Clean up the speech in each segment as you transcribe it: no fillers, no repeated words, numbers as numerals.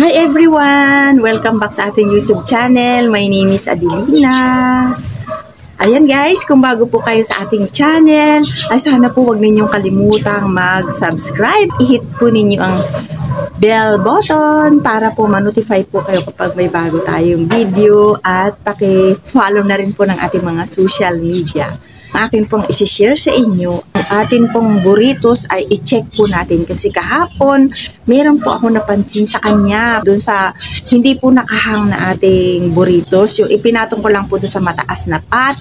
Hi everyone! Welcome back sa ating YouTube channel. My name is Adelina. Ayan guys, kung bago po kayo sa ating channel, ay sana po wag ninyong kalimutang mag-subscribe. I-hit po ninyo ang bell button para po ma-notify po kayo kapag may bago tayong video at paki-follow na rin po ng ating mga social media. Akin pong isi-share sa inyo, ang atin pong burritos ay i-check po natin kasi kahapon meron po ako napansin sa kanya doon sa hindi po nakahang na ating burritos, yung ipinatong ko lang po doon sa mataas na pot.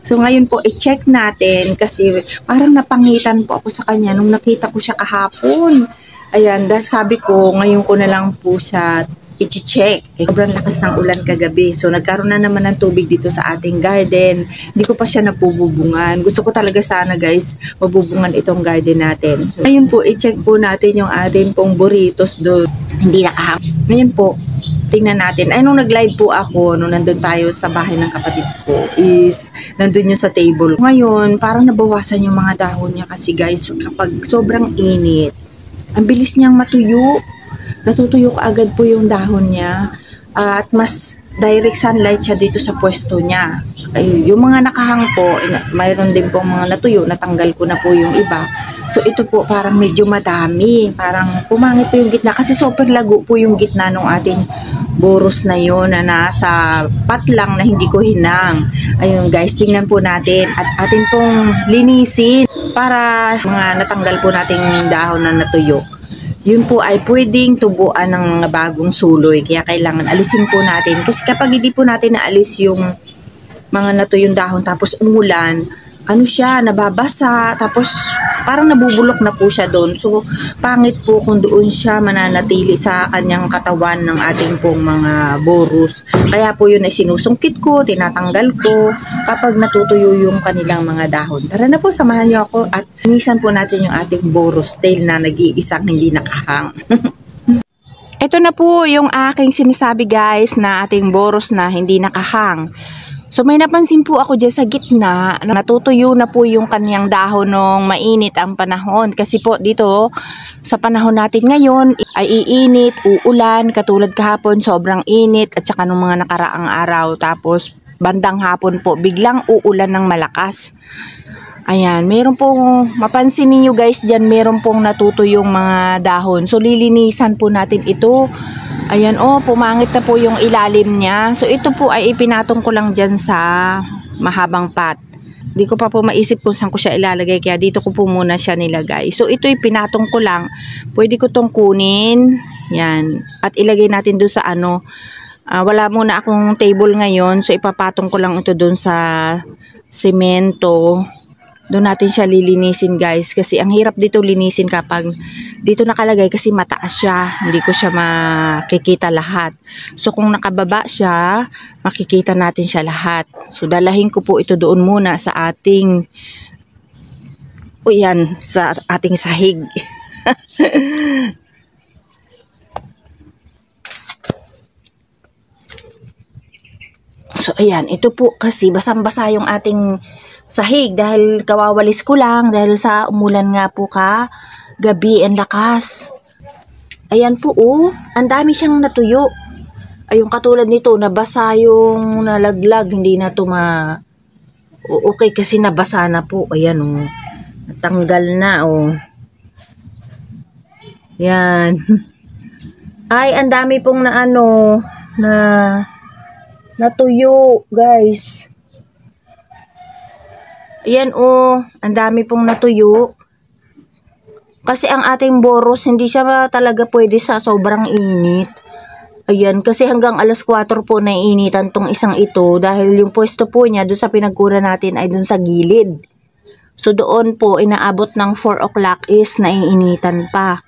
So ngayon po i-check natin kasi parang napangitan po ako sa kanya nung nakita ko siya kahapon. Ayan, dahil sabi ko ngayon ko na lang po siya i-check. Sobrang lakas ng ulan kagabi. So, nagkaroon na naman ng tubig dito sa ating garden. Hindi ko pa siya napububungan. Gusto ko talaga sana guys, mabubungan itong garden natin. So, ngayon po, i-check po natin yung ating pong burritos doon. Hindi nakahang. Ngayon po, tingnan natin. Ay, nung nag-live po ako, nung nandun tayo sa bahay ng kapatid ko, is nandun yung sa table. Ngayon, parang nabawasan yung mga dahon niya kasi guys, kapag sobrang init, ang bilis niyang matuyo. Natutuyo agad po yung dahon niya at mas direct sunlight siya dito sa pwesto niya. Ay, yung mga nakahang po, mayroon din po mga natuyo, natanggal ko na po yung iba. So ito po parang medyo madami, parang pumangit po yung gitna kasi super lago po yung gitna ng ating boros na yun na nasa pat lang na hindi ko hinang. Ayun guys, tingnan po natin at atin pong linisin para mga natanggal po nating dahon na natuyo. Yun po ay pwedeng tubuan ng mga bagong suloy. Kaya kailangan alisin po natin. Kasi kapag hindi po natin naalis yung mga natuyong dahon tapos umulan, ano siya, nababasa. Tapos parang nabubulok na po siya doon. So pangit po kung doon siya mananatili sa kanyang katawan ng ating pong mga boros. Kaya po yun ay sinusungkit ko, tinatanggal ko kapag natutuyo yung kanilang mga dahon. Tara na po, samahan niyo ako at linisan po natin yung ating boros tail na nag-iisang hindi nakahang. Ito na po yung aking sinasabi guys na ating boros na hindi nakahang. So may napansin po ako dyan sa gitna, natutuyo na po yung kanyang dahon nung mainit ang panahon. Kasi po dito sa panahon natin ngayon ay iinit, uulan, katulad kahapon sobrang init at saka nung mga nakaraang araw. Tapos bandang hapon po biglang uulan ng malakas. Ayan, meron pong, mapansin niyo guys dyan, meron pong natutuyong mga dahon. So lilinisan po natin ito. Ayan, oh, pumangit na po yung ilalim niya. So ito po ay ipinatong ko lang dyan sa mahabang pot. Hindi ko pa po maisip kung saan ko siya ilalagay, kaya dito ko po muna siya nilagay. So ito ipinatong ko lang. Pwede ko tong kunin. Yan. At ilagay natin doon sa ano. Wala muna akong table ngayon. So ipapatong ko lang ito doon sa semento. Doon natin siya lilinisin guys. Kasi ang hirap dito linisin kapag dito nakalagay kasi mataas siya. Hindi ko siya makikita lahat. So kung nakababa siya, makikita natin siya lahat. So dalahin ko po ito doon muna sa ating sa ating sahig. So ayan, ito po kasi basang-basa yung ating sahig dahil kawawalis ko lang dahil sa umulan nga po gabi ang lakas. Ayan po oh, ang dami siyang natuyo. Ayun katulad nito, nabasa yung nalaglag, hindi na to okay kasi nabasa na po. Ayan oh, natanggal na oh. Yan. Ay, ang dami pong natuyo guys. Ayan oh, ang dami pong natuyo. Kasi ang ating boros, hindi siya talaga pwede sa sobrang init. Ayan, kasi hanggang alas 4 po naiinitan tong isang ito. Dahil yung pwesto po niya, doon sa pinagkura natin ay doon sa gilid. So doon po, inaabot ng 4 o'clock is naiinitan pa.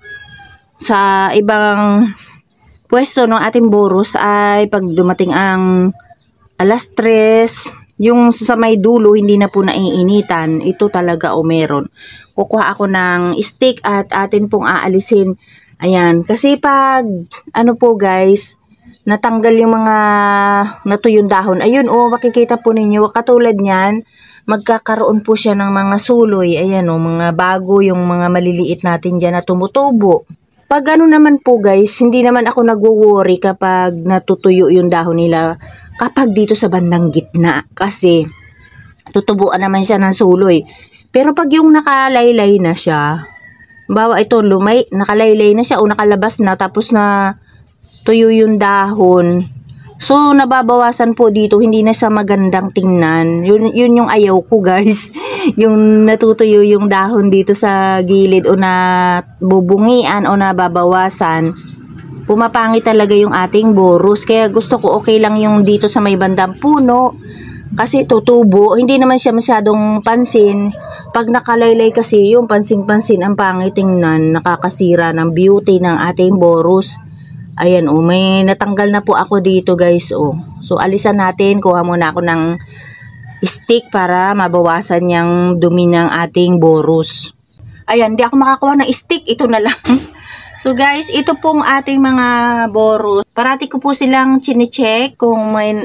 Sa ibang pwesto ng ating boros ay pag dumating ang alas 3, yung sa may dulo hindi na po naiinitan. Ito talaga o meron. Kukuha ako ng stick at atin pong aalisin. Ayan, kasi pag po guys, natanggal yung mga natuyong dahon. Ayun oh, makikita po ninyo katulad niyan, magkakaroon po siya ng mga suloy. Ayan oh, mga bago yung mga maliliit natin diyan na tumutubo. Pag ano naman po guys, hindi naman ako nagwo-worry kapag natutuyo yung dahon nila kapag dito sa bandang gitna. Kasi tutubuan naman siya ng suloy. Pero pag yung nakalaylay na siya, bawa ito nakalaylay na siya o nakalabas na tapos na tuyo yung dahon. So, nababawasan po dito, hindi na siya magandang tingnan. Yun yung ayaw ko guys. Yung natutuyo yung dahon dito sa gilid o nabubungian o nababawasan. Pumapangit talaga yung ating boros. Kaya gusto ko okay lang yung dito sa may bandang puno. Kasi tutubo, hindi naman siya masyadong pansin. Pag nakalaylay kasi yung pansin-pansin ang pangit tingnan, nakakasira ng beauty ng ating boros. Ayan may natanggal na po ako dito guys So alisan natin, kuha muna ako ng stick para mabawasan yung dumi ng ating boros. Ayan, di ako makakuha ng stick, ito na lang. So guys, ito pong ating mga boros. Parati ko po silang chine-check kung may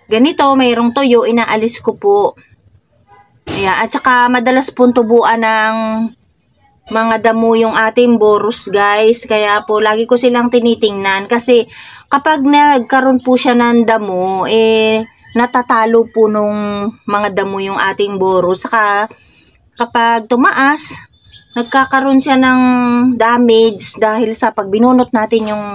ganito, mayroong tuyo, inaalis ko po. Ayan, at saka madalas pong tubuan ng mga damo yung ating boros guys, kaya po lagi ko silang tinitingnan kasi kapag nagkaroon po siya ng damo natatalo po nung mga damo yung ating boros. Saka kapag tumaas, nagkakaroon siya ng damage dahil sa pag binunot natin yung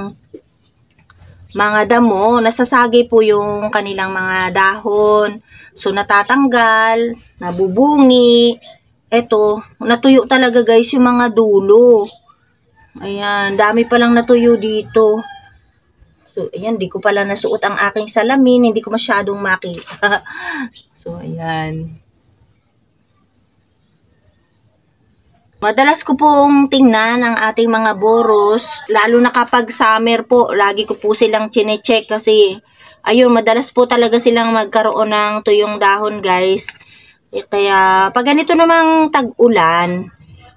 mga damo, nasasagi po yung kanilang mga dahon, so natatanggal, nabubungi. Eto, natuyo talaga guys yung mga dulo. Ayan, dami palang natuyo dito. So, ayan, di ko pala nasuot ang aking salamin. Hindi ko masyadong makita. So, ayan. Madalas ko pong tingnan ang ating mga boros. Lalo na kapag summer po, lagi ko po silang chine-check kasi, ayun, madalas po talaga silang magkaroon ng tuyong dahon guys. Kaya pag ganito namang tag-ulan,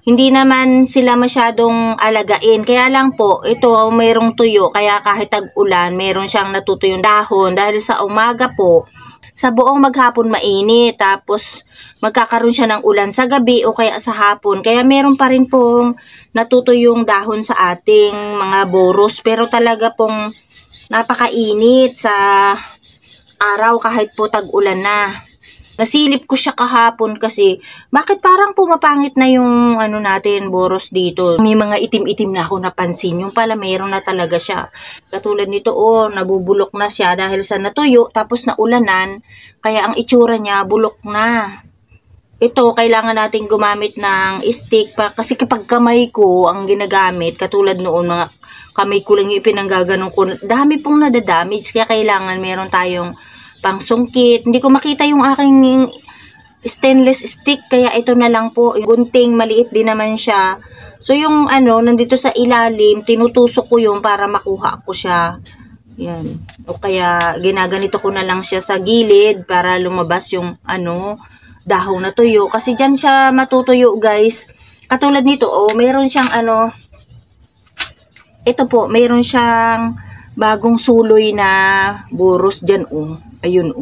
hindi naman sila masyadong alagain. Kaya lang po, ito mayroong tuyo. Kaya kahit tag-ulan, mayroon siyang natutuyong dahon. Dahil sa umaga po, sa buong maghapon mainit. Tapos magkakaroon siya ng ulan sa gabi o kaya sa hapon. Kaya meron pa rin pong natutuyong dahon sa ating mga boros. Pero talaga pong napakainit sa araw kahit po tag-ulan na. Nasilip ko siya kahapon kasi bakit parang pumapangit na yung natin boros dito. May mga itim-itim na ako napansin. Yung pala mayroon na talaga siya. Katulad nito nabubulok na siya dahil sa natuyo tapos naulanan. Kaya ang itsura niya bulok na. Ito kailangan nating gumamit ng stick kasi kapag kamay ko ang ginagamit, katulad noon mga kamay ko lang yung pinanggaganon ko. Dami pong nadadamage kaya kailangan meron tayong pangsungkit. Hindi ko makita yung aking stainless stick, kaya ito na lang po. Gunting, maliit din naman siya. So, yung nandito sa ilalim, tinutusok ko yung para makuha ko siya. Yan. O kaya, ginaganito ko na lang siya sa gilid para lumabas yung, dahon na tuyo. Kasi dyan siya matutuyo, guys. Katulad nito, mayroon siyang, ito po, mayroon siyang bagong suloy na boros dyan, Ayun,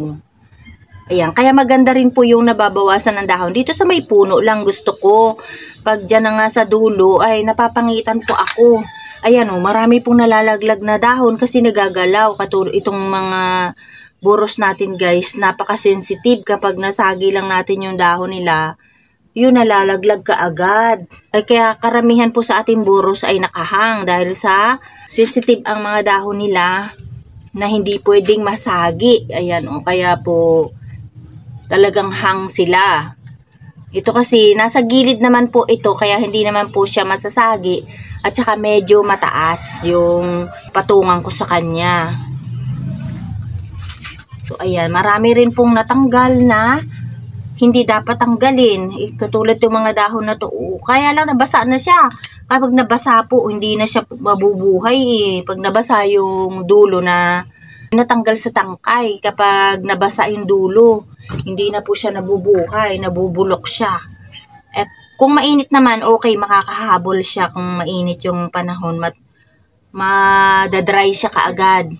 Ayan, kaya maganda rin po yung nababawasan ng dahon. Dito sa may puno lang gusto ko. Pag dyan na nga sa dulo, ay napapangitan po ako. Ayan, marami pong nalalaglag na dahon kasi nagagalaw. Katulad itong mga boros natin guys, napaka-sensitive kapag nasagi lang natin yung dahon nila. Yun, nalalaglag ka agad. Ay kaya karamihan po sa ating boros ay nakahang dahil sa sensitive ang mga dahon nila na hindi pwedeng masagi. Ayan, kaya po talagang hang sila. Ito kasi nasa gilid naman po ito kaya hindi naman po siya masasagi at saka medyo mataas yung patungan ko sa kanya. So ayan, marami rin pong natanggal na hindi dapat tanggalin. Katulad yung mga dahon na to. Kaya lang nabasa na siya. Kapag nabasa po, hindi na siya mabubuhay Pag nabasa yung dulo na natanggal sa tangkay, kapag nabasa yung dulo, hindi na po siya nabubuhay, nabubulok siya. At kung mainit naman, okay, makakahabol siya kung mainit yung panahon. Madadry siya kaagad.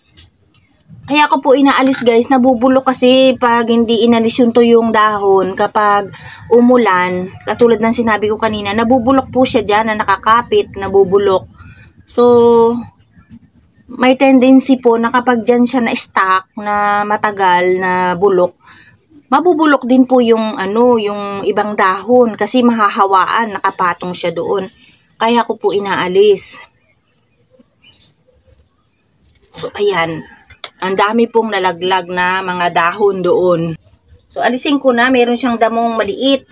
Kaya ako po inaalis guys, nabubulok kasi pag hindi inalis yung tuyong dahon, kapag umulan, katulad ng sinabi ko kanina, nabubulok po siya dyan na nakakapit, nabubulok. So, may tendency po na kapag dyan siya na-stack na matagal na bulok, mabubulok din po yung yung ibang dahon kasi mahahawaan, nakapatong siya doon. Kaya ko po inaalis. So, ayan. Ang dami pong nalaglag na mga dahon doon. So, alisin ko na. Meron siyang damong maliit.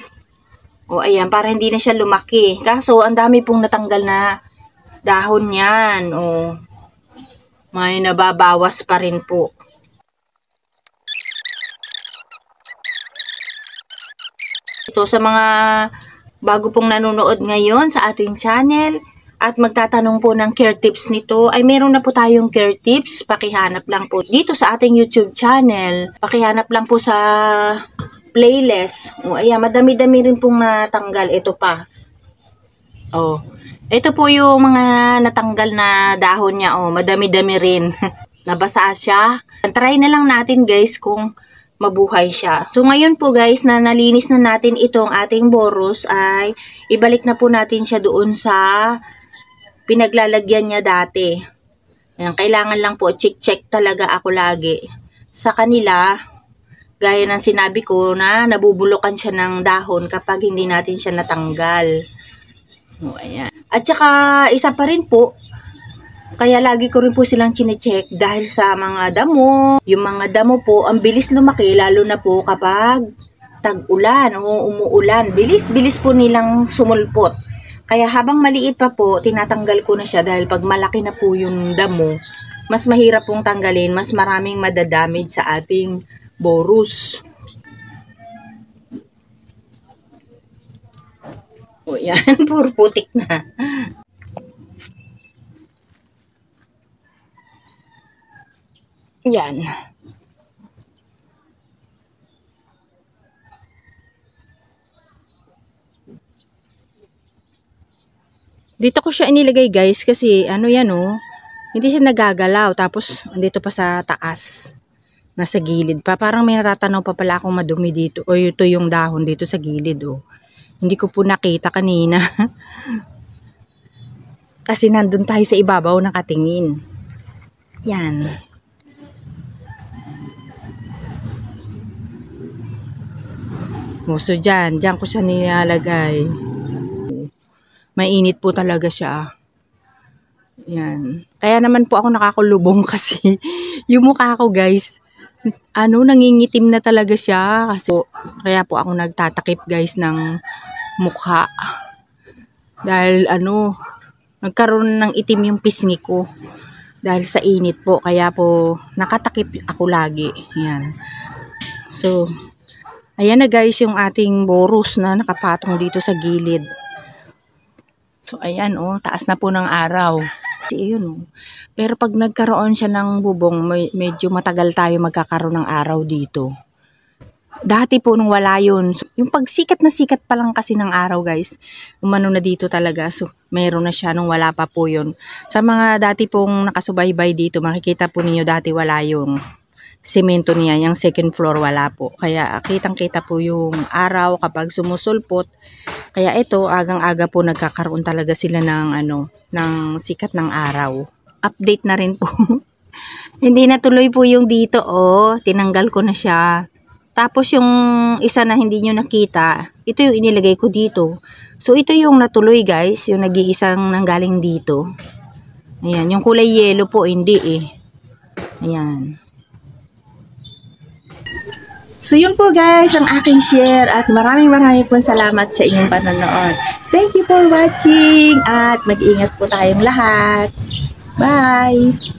O, ayan. Para hindi na siya lumaki. Kaso, ang dami pong natanggal na dahon yan. O, may nababawas pa rin po. Ito sa mga bago pong nanonood ngayon sa ating channel at magtatanong po ng care tips nito, ay meron na po tayong care tips. Pakihanap lang po dito sa ating YouTube channel. Pakihanap lang po sa playlist. O, ayan, madami-dami rin pong natanggal. Ito pa. O, ito po yung mga natanggal na dahon niya. O, madami-dami rin. Nabasa siya. Try na lang natin guys kung mabuhay siya. So, ngayon po guys, na nalinis na natin itong ating boros, ay ibalik na po natin siya doon sa pinaglalagyan niya dati. Ayan, kailangan lang po check talaga ako lagi sa kanila, gaya ng sinabi ko na nabubulukan siya ng dahon kapag hindi natin siya natanggal. O, ayan. At saka isa pa rin po, kaya lagi ko rin po silang chinecheck dahil sa mga damo. Yung mga damo po, ang bilis lumaki lalo na po kapag tag-ulan o umuulan. Bilis po nilang sumulpot. Kaya habang maliit pa po, tinatanggal ko na siya dahil pag malaki na po yung damo, mas mahirap pong tanggalin, mas maraming madadamage sa ating borus. O yan, puro putik na. Yan. Dito ko siya inilagay guys kasi yan hindi siya nagagalaw, tapos dito pa sa taas, nasa gilid pa. Parang may natatanaw pa pala akong madumi dito. O ito yung dahon dito sa gilid Hindi ko po nakita kanina. Kasi nandun tayo sa ibabaw nakatingin. Yan. So dyan ko siya nilalagay. Mainit po talaga siya. Yan. Kaya naman po ako nakakulubong kasi yung mukha ko guys, nangingitim na talaga siya. Kasi kaya po ako nagtatakip guys ng mukha. Dahil nagkaroon ng itim yung pisngi ko. Dahil sa init po. Kaya po nakatakip ako lagi. Yan. So, ayan na guys yung ating boros na nakapatong dito sa gilid. So, ayan taas na po ng araw. Yun, Pero pag nagkaroon siya ng bubong, medyo matagal tayo magkakaroon ng araw dito. Dati po nung wala yun, yung pagsikat na sikat pa lang kasi ng araw guys, umano na dito talaga. So, meron na siya nung wala pa po yun. Sa mga dati pong nakasubaybay dito, makikita po ninyo dati wala yung semento niya, yung second floor wala po. Kaya kitang-kita po yung araw kapag sumusulpot. Kaya ito, agang-aga po nagkakaroon talaga sila ng ng sikat ng araw. Update na rin po. Hindi na tuloy po yung dito, tinanggal ko na siya. Tapos yung isa na hindi nyo nakita, ito yung inilagay ko dito. So ito yung natuloy guys, yung nag-iisang nanggaling dito. Ayan, yung kulay yellow po, hindi Ayan. So yun po guys, ang aking share at maraming po salamat sa inyong panonood. Thank you for watching at mag-ingat po tayong lahat. Bye!